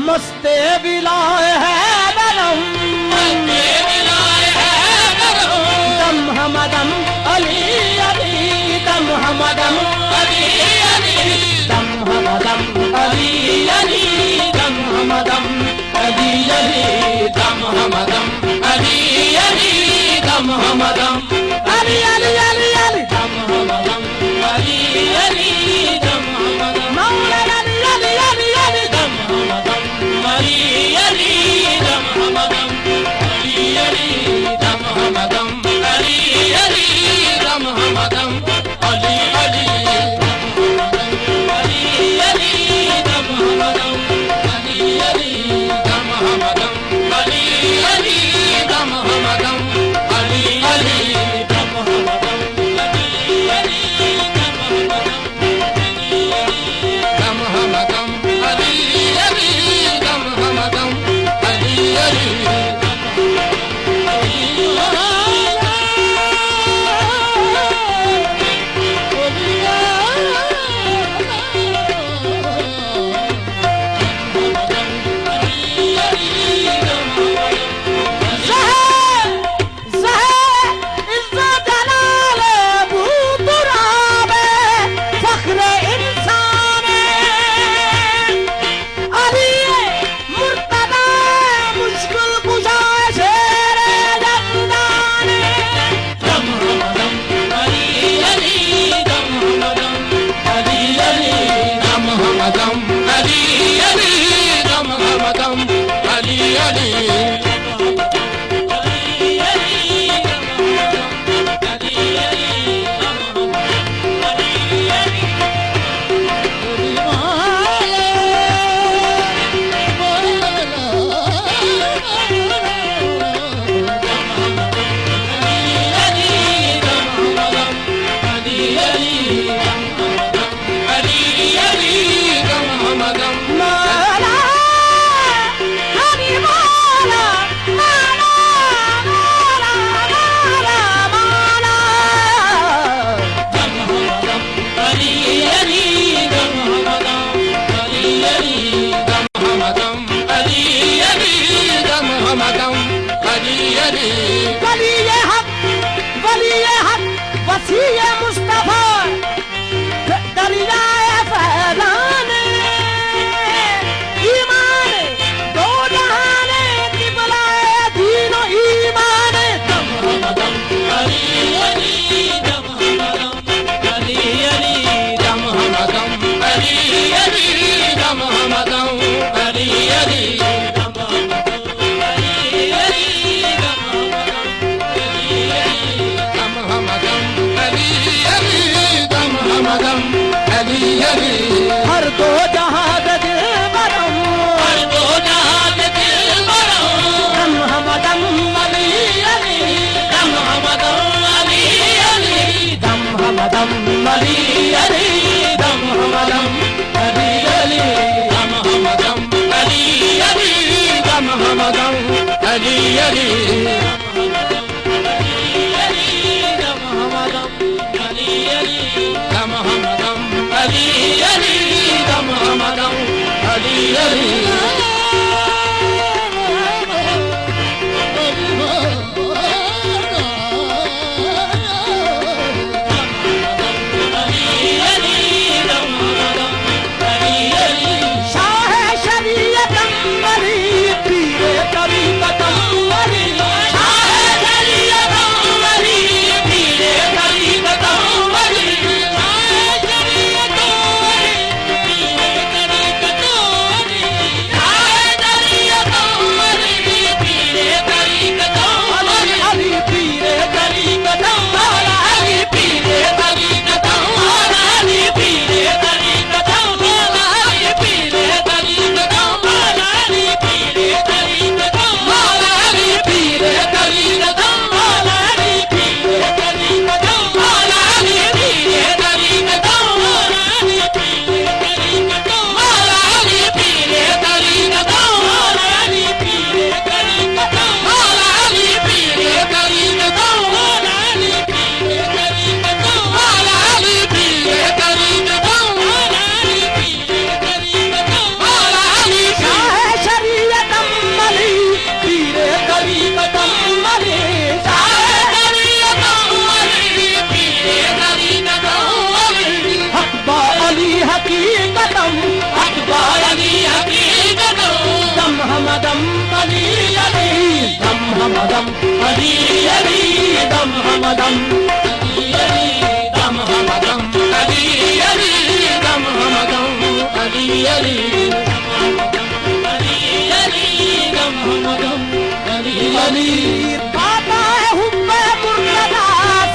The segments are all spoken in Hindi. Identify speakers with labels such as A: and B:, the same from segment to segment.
A: मस्ते बिलाए है बरम दम हमदम अली अली दम हमदम अली अली दम हमदम अली अली दम हमदम अली अली दम हमदम अली अली दम हमदम अली अली अली अली दम हमदम अली अली दम हमदम मौला अली अली अली अली दम हमदम अली अली दम हमदम अली अली दम हमदम अली अली दम हमदम अली अली दम हमदम अली अली दम हमदम अली अली दम हमदम अली अली दम हमदम अली अली दम हमदम अली अली दम हमदम अली अली हर दो जहां दिल बरम हर दो जहां दिल बरम दम हमदम अली अली दम हमदम अली अली दम हमदम अली अली दम हमदम अली अली दम हमदम अली अली दम हमदम अली अली दम हमदम अली अली दम हमदम अली अली दम हमदम अली अली हमदम अली अली दम हमदम अली अली दम हमदम अली अली दम हमदम अली अली दम हमदम अली अली पाता है हुब्बे मुर्तदा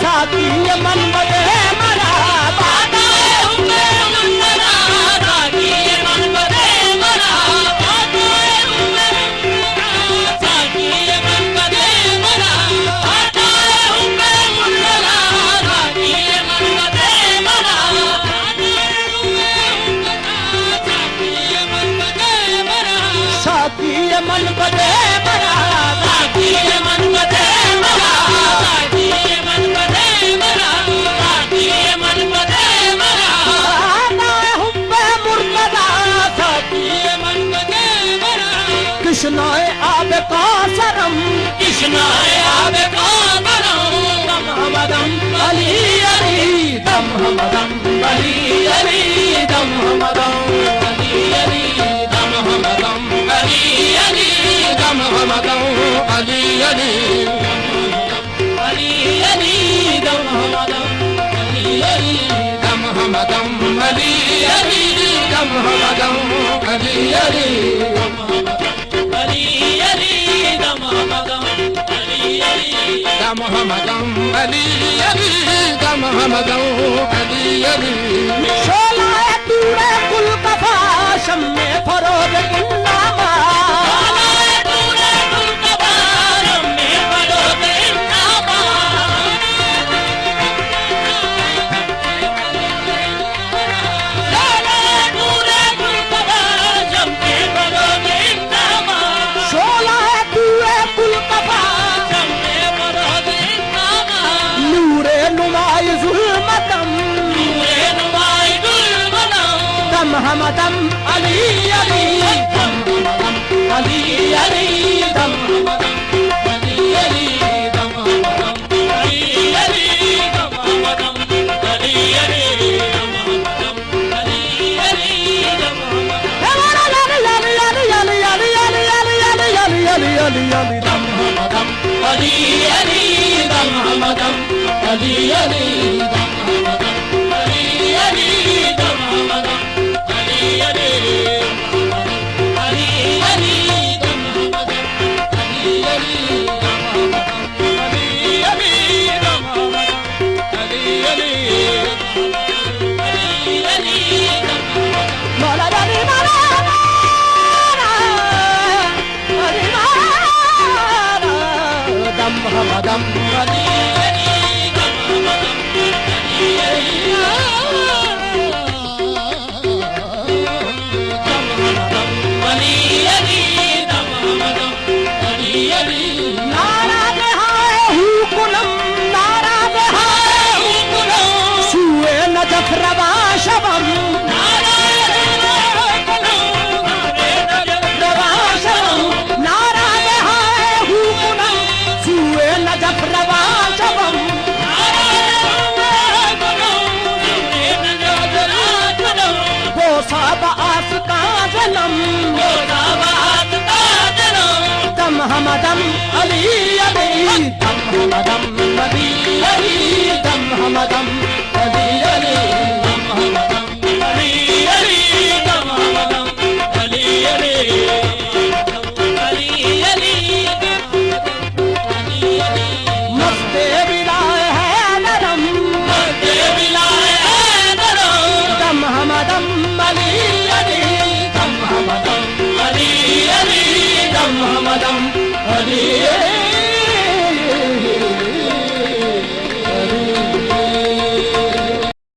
A: साकी मन बदे मरा पाता है हुब्बे मुर्तदा साकी मन बदे मरा पाता है हुब्बे साकी मन बदे मरा पाता है हुब्बे मुर्तदा साकी मन बदे मरा पाता है हुब्बे साकी मन बदे मरा साकी मन बदे मरा साकी मन बदे मरा साकी मन बदे मरा ना हुब्बे मुर्तदा साकी मन बदे मरा कृष्णाए आबे कासरम कृष्णाए आबे कासरम दम हमदम अली अली दम हमदम अली अली दम हमदम अली अली दम हमदम अली अली दम हमदम अली अली अली अली दम हमदम अली अली दम हमदम अली अली दम हमदम अली अली अली अली दम हमदम अली अली दम हमदम अली अली दम हमदम अली अली शोला तूरे कुल कफा शम्मे फरोज इन्नामा हमदम अली अली दम हमदम अली अली दम हमदम अली अली दम हमदम अली अली दम हमदम अली अली दम हमदम अली अली दम हमदम अली अली दम हमदम अली अली दम हमदम अली अली दम हमदम हमदम अली अली दम हमदम अली अली दम हमदम अली अली दम हमदम अली अली नाराज हाय हुकुलम नाराज हाय हुकुलम सुए नजफ रवा शबम नाराज हाय हुकुलम रवा शबम नाराज हाय हुकुलम सुए नजफ रवा शबम वो साब आस का जन्म दम हमदम अली अली दम हमदम अली अली दम हमदम अली अली दम हमदम अली अली दम हमदम अली अली अली अली मस्ते बिलाए है नरम मस्ते बिलाए है नरम दम हमदम अली अली दम हमदम अली अली दम हमदम अली